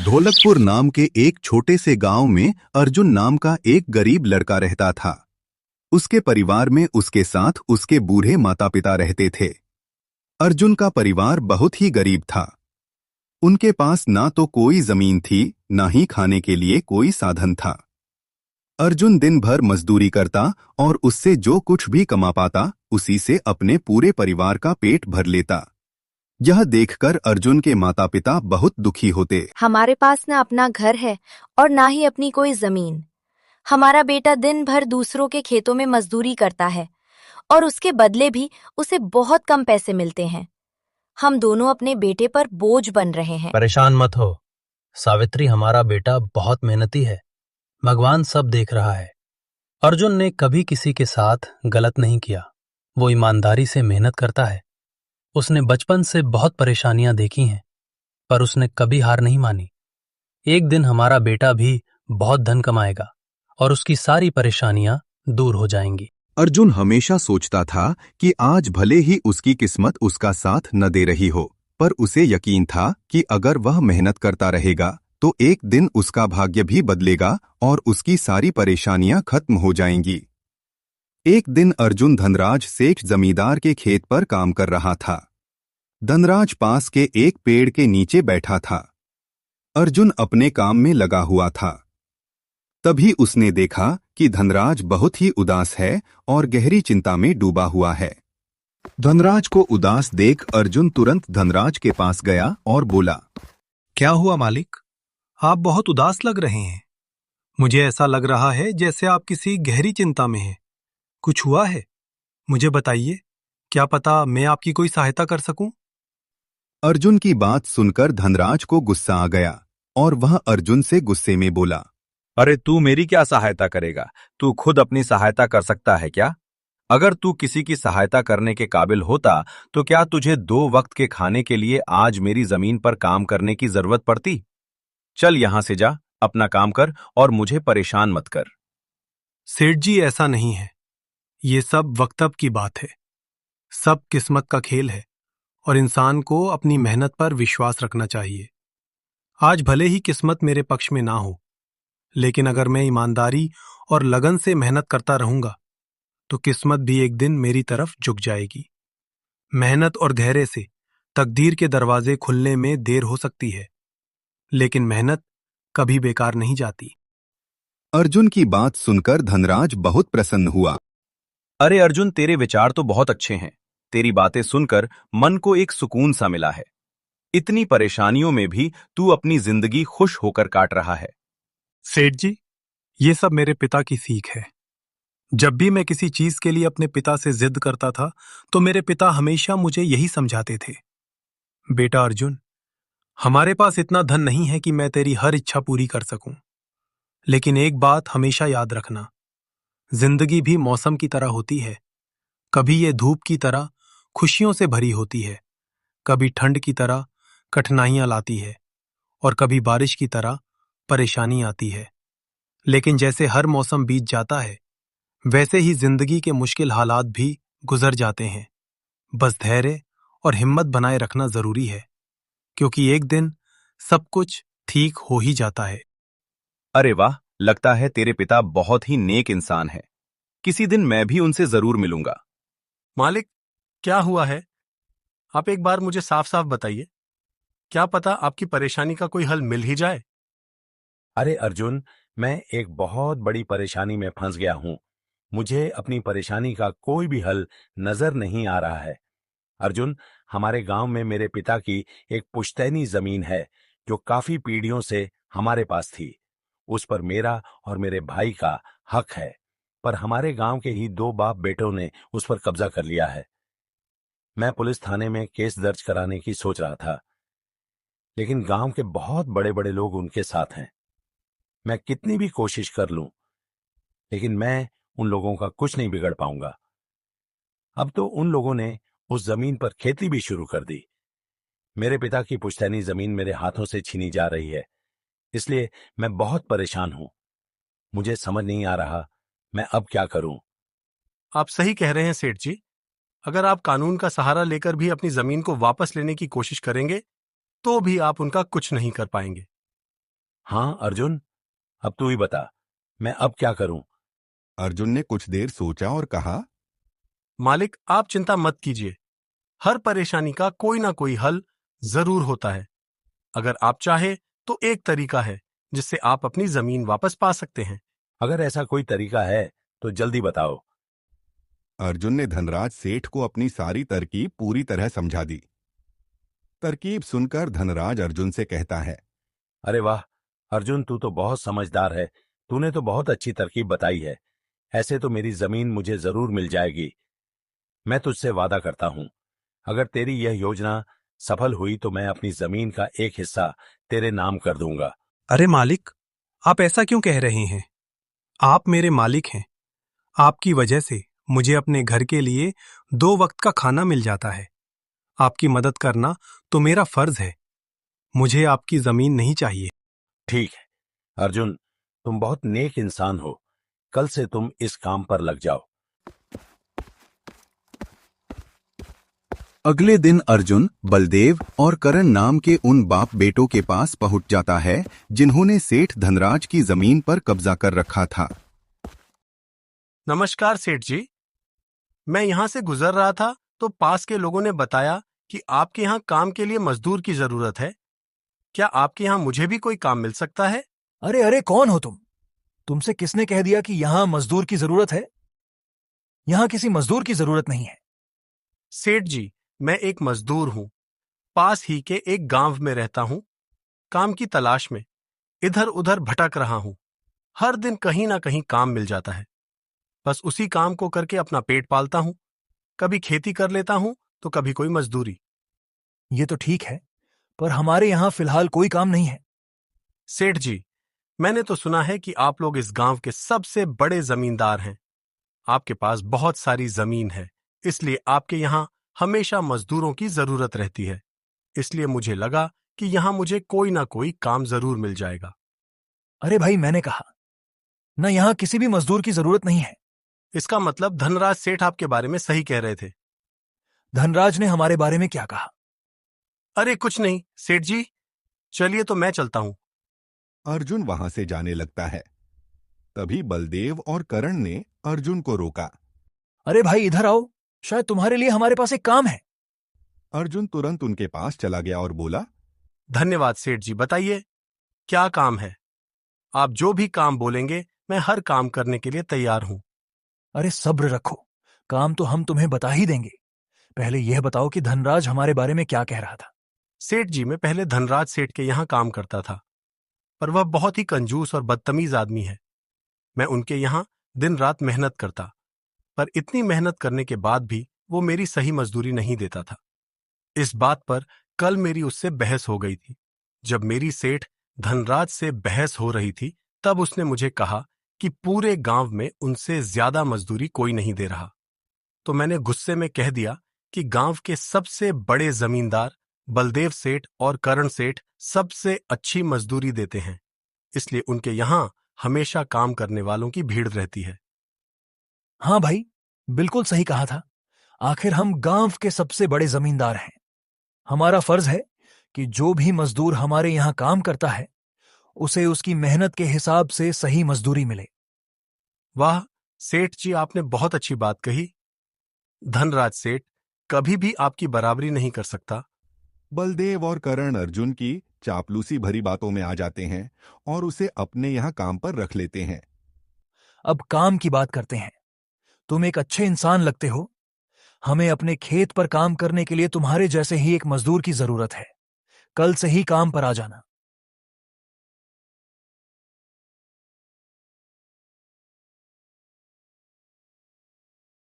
ढोलकपुर नाम के एक छोटे से गांव में अर्जुन नाम का एक गरीब लड़का रहता था। उसके परिवार में उसके साथ उसके बूढ़े माता पिता रहते थे। अर्जुन का परिवार बहुत ही गरीब था। उनके पास ना तो कोई जमीन थी, ना ही खाने के लिए कोई साधन था। अर्जुन दिन भर मजदूरी करता और उससे जो कुछ भी कमा पाता उसी से अपने पूरे परिवार का पेट भर लेता। यह देखकर अर्जुन के माता पिता बहुत दुखी होते। हमारे पास ना अपना घर है और ना ही अपनी कोई जमीन। हमारा बेटा दिन भर दूसरों के खेतों में मजदूरी करता है और उसके बदले भी उसे बहुत कम पैसे मिलते हैं। हम दोनों अपने बेटे पर बोझ बन रहे हैं। परेशान मत हो सावित्री, हमारा बेटा बहुत मेहनती है। भगवान सब देख रहा है। अर्जुन ने कभी किसी के साथ गलत नहीं किया। वो ईमानदारी से मेहनत करता है। उसने बचपन से बहुत परेशानियां देखी हैं, पर उसने कभी हार नहीं मानी। एक दिन हमारा बेटा भी बहुत धन कमाएगा और उसकी सारी परेशानियां दूर हो जाएंगी। अर्जुन हमेशा सोचता था कि आज भले ही उसकी किस्मत उसका साथ न दे रही हो, पर उसे यकीन था कि अगर वह मेहनत करता रहेगा तो एक दिन उसका भाग्य भी बदलेगा और उसकी सारी परेशानियां खत्म हो जाएंगी। एक दिन अर्जुन धनराज सेठ जमींदार के खेत पर काम कर रहा था। धनराज पास के एक पेड़ के नीचे बैठा था। अर्जुन अपने काम में लगा हुआ था। तभी उसने देखा कि धनराज बहुत ही उदास है और गहरी चिंता में डूबा हुआ है। धनराज को उदास देख अर्जुन तुरंत धनराज के पास गया और बोला, क्या हुआ मालिक? आप बहुत उदास लग रहे हैं। मुझे ऐसा लग रहा है जैसे आप किसी गहरी चिंता में हैं। कुछ हुआ है? मुझे बताइए, क्या पता मैं आपकी कोई सहायता कर सकूं? अर्जुन की बात सुनकर धनराज को गुस्सा आ गया और वह अर्जुन से गुस्से में बोला, अरे तू मेरी क्या सहायता करेगा? तू खुद अपनी सहायता कर सकता है क्या? अगर तू किसी की सहायता करने के काबिल होता तो क्या तुझे 2 वक्त के खाने के लिए आज मेरी जमीन पर काम करने की जरूरत पड़ती? चल यहां से जा, अपना काम कर और मुझे परेशान मत कर। सेठ जी, ऐसा नहीं है। ये सब वक्तव्य की बात है। सब किस्मत का खेल है और इंसान को अपनी मेहनत पर विश्वास रखना चाहिए। आज भले ही किस्मत मेरे पक्ष में ना हो, लेकिन अगर मैं ईमानदारी और लगन से मेहनत करता रहूंगा तो किस्मत भी एक दिन मेरी तरफ झुक जाएगी। मेहनत और धैर्य से तकदीर के दरवाजे खुलने में देर हो सकती है, लेकिन मेहनत कभी बेकार नहीं जाती। अर्जुन की बात सुनकर धनराज बहुत प्रसन्न हुआ। अरे अर्जुन, तेरे विचार तो बहुत अच्छे हैं। तेरी बातें सुनकर मन को एक सुकून सा मिला है। इतनी परेशानियों में भी तू अपनी जिंदगी खुश होकर काट रहा है। सेठ जी, ये सब मेरे पिता की सीख है। जब भी मैं किसी चीज के लिए अपने पिता से जिद करता था तो मेरे पिता हमेशा मुझे यही समझाते थे, बेटा अर्जुन, हमारे पास इतना धन नहीं है कि मैं तेरी हर इच्छा पूरी कर सकूं, लेकिन एक बात हमेशा याद रखना, जिंदगी भी मौसम की तरह होती है। कभी ये धूप की तरह खुशियों से भरी होती है, कभी ठंड की तरह कठिनाइयां लाती है और कभी बारिश की तरह परेशानी आती है। लेकिन जैसे हर मौसम बीत जाता है, वैसे ही जिंदगी के मुश्किल हालात भी गुजर जाते हैं। बस धैर्य और हिम्मत बनाए रखना जरूरी है, क्योंकि एक दिन सब कुछ ठीक हो ही जाता है। अरे वाह, लगता है तेरे पिता बहुत ही नेक इंसान है। किसी दिन मैं भी उनसे जरूर मिलूंगा। मालिक, क्या हुआ है? आप एक बार मुझे साफ साफ बताइए। क्या पता आपकी परेशानी का कोई हल मिल ही जाए। अरे अर्जुन, मैं एक बहुत बड़ी परेशानी में फंस गया हूं। मुझे अपनी परेशानी का कोई भी हल नजर नहीं आ रहा है। अर्जुन, हमारे गांव में मेरे पिता की एक पुश्तैनी जमीन है जो काफी पीढ़ियों से हमारे पास थी। उस पर मेरा और मेरे भाई का हक है, पर हमारे गांव के ही 2 बाप बेटों ने उस पर कब्जा कर लिया है। मैं पुलिस थाने में केस दर्ज कराने की सोच रहा था, लेकिन गांव के बहुत बड़े बड़े लोग उनके साथ हैं। मैं कितनी भी कोशिश कर लूं, लेकिन मैं उन लोगों का कुछ नहीं बिगड़ पाऊंगा। अब तो उन लोगों ने उस जमीन पर खेती भी शुरू कर दी। मेरे पिता की पुश्तैनी जमीन मेरे हाथों से छीनी जा रही है, इसलिए मैं बहुत परेशान हूं। मुझे समझ नहीं आ रहा मैं अब क्या करूं। आप सही कह रहे हैं सेठ जी। अगर आप कानून का सहारा लेकर भी अपनी जमीन को वापस लेने की कोशिश करेंगे तो भी आप उनका कुछ नहीं कर पाएंगे। हाँ अर्जुन, अब तू ही बता, मैं अब क्या करूं? अर्जुन ने कुछ देर सोचा और कहा, मालिक, आप चिंता मत कीजिए। हर परेशानी का कोई ना कोई हल जरूर होता है। अगर आप चाहे तो एक तरीका है जिससे आप अपनी जमीन वापस पा सकते हैं। अगर ऐसा कोई तरीका है तो जल्दी बताओ। अर्जुन ने धनराज सेठ को अपनी सारी तरकीब पूरी तरह समझा दी। तरकीब सुनकर धनराज अर्जुन से कहता है, अरे वाह अर्जुन, तू तो बहुत समझदार है। तूने तो बहुत अच्छी तरकीब बताई है। ऐसे तो मेरी जमीन मुझे जरूर मिल जाएगी। मैं तुझसे वादा करता हूं, अगर तेरी यह योजना सफल हुई तो मैं अपनी जमीन का एक हिस्सा तेरे नाम कर दूंगा। अरे मालिक, आप ऐसा क्यों कह रहे हैं? आप मेरे मालिक हैं। आपकी वजह से मुझे अपने घर के लिए 2 वक्त का खाना मिल जाता है। आपकी मदद करना तो मेरा फर्ज है। मुझे आपकी जमीन नहीं चाहिए। ठीक है अर्जुन, तुम बहुत नेक इंसान हो। कल से तुम इस काम पर लग जाओ। अगले दिन अर्जुन बलदेव और करण नाम के उन बाप बेटों के पास पहुंच जाता है जिन्होंने सेठ धनराज की जमीन पर कब्जा कर रखा था। नमस्कार सेठ जी, मैं यहाँ से गुजर रहा था तो पास के लोगों ने बताया कि आपके यहाँ काम के लिए मजदूर की जरूरत है। क्या आपके यहाँ मुझे भी कोई काम मिल सकता है? अरे अरे, कौन हो तुम? तुमसे किसने कह दिया कि यहां मजदूर की जरूरत है? यहां किसी मजदूर की जरूरत नहीं है। सेठ जी, मैं एक मजदूर हूँ। पास ही के एक गांव में रहता हूँ। काम की तलाश में इधर उधर भटक रहा हूँ। हर दिन कहीं ना कहीं काम मिल जाता है। बस उसी काम को करके अपना पेट पालता हूँ। कभी खेती कर लेता हूँ तो कभी कोई मजदूरी। ये तो ठीक है, पर हमारे यहां फिलहाल कोई काम नहीं है। सेठ जी, मैंने तो सुना है कि आप लोग इस गांव के सबसे बड़े जमींदार हैं। आपके पास बहुत सारी जमीन है, इसलिए आपके यहाँ हमेशा मजदूरों की जरूरत रहती है। इसलिए मुझे लगा कि यहाँ मुझे कोई ना कोई काम जरूर मिल जाएगा। अरे भाई, मैंने कहा ना, यहां किसी भी मजदूर की जरूरत नहीं है। इसका मतलब धनराज सेठ आपके बारे में सही कह रहे थे। धनराज ने हमारे बारे में क्या कहा? अरे कुछ नहीं सेठ जी, चलिए तो मैं चलता हूँ। अर्जुन वहां से जाने लगता है। तभी बलदेव और करण ने अर्जुन को रोका। अरे भाई, इधर आओ, शायद तुम्हारे लिए हमारे पास एक काम है। अर्जुन तुरंत उनके पास चला गया और बोला, धन्यवाद सेठ जी, बताइए क्या काम है? आप जो भी काम बोलेंगे मैं हर काम करने के लिए तैयार हूं। अरे सब्र रखो, काम तो हम तुम्हें बता ही देंगे। पहले यह बताओ कि धनराज हमारे बारे में क्या कह रहा था। सेठ जी, मैं पहले धनराज सेठ के यहाँ काम करता था, पर वह बहुत ही कंजूस और बदतमीज आदमी है। मैं उनके यहाँ दिन रात मेहनत करता, पर इतनी मेहनत करने के बाद भी वो मेरी सही मजदूरी नहीं देता था। इस बात पर कल मेरी उससे बहस हो गई थी। जब मेरी सेठ धनराज से बहस हो रही थी, तब उसने मुझे कहा कि पूरे गांव में उनसे ज्यादा मजदूरी कोई नहीं दे रहा। तो मैंने गुस्से में कह दिया कि गांव के सबसे बड़े जमींदार बलदेव सेठ और करण सेठ सबसे अच्छी मजदूरी देते हैं, इसलिए उनके यहां हमेशा काम करने वालों की भीड़ रहती है। हाँ भाई, बिल्कुल सही कहा था। आखिर हम गांव के सबसे बड़े जमींदार हैं। हमारा फर्ज है कि जो भी मजदूर हमारे यहां काम करता है उसे उसकी मेहनत के हिसाब से सही मजदूरी मिले। वाह सेठ जी, आपने बहुत अच्छी बात कही। धनराज सेठ कभी भी आपकी बराबरी नहीं कर सकता। बलदेव और करण अर्जुन की चापलूसी भरी बातों में आ जाते हैं और उसे अपने यहाँ काम पर रख लेते हैं। अब काम की बात करते हैं। तुम एक अच्छे इंसान लगते हो। हमें अपने खेत पर काम करने के लिए तुम्हारे जैसे ही एक मजदूर की जरूरत है। कल से ही काम पर आ जाना।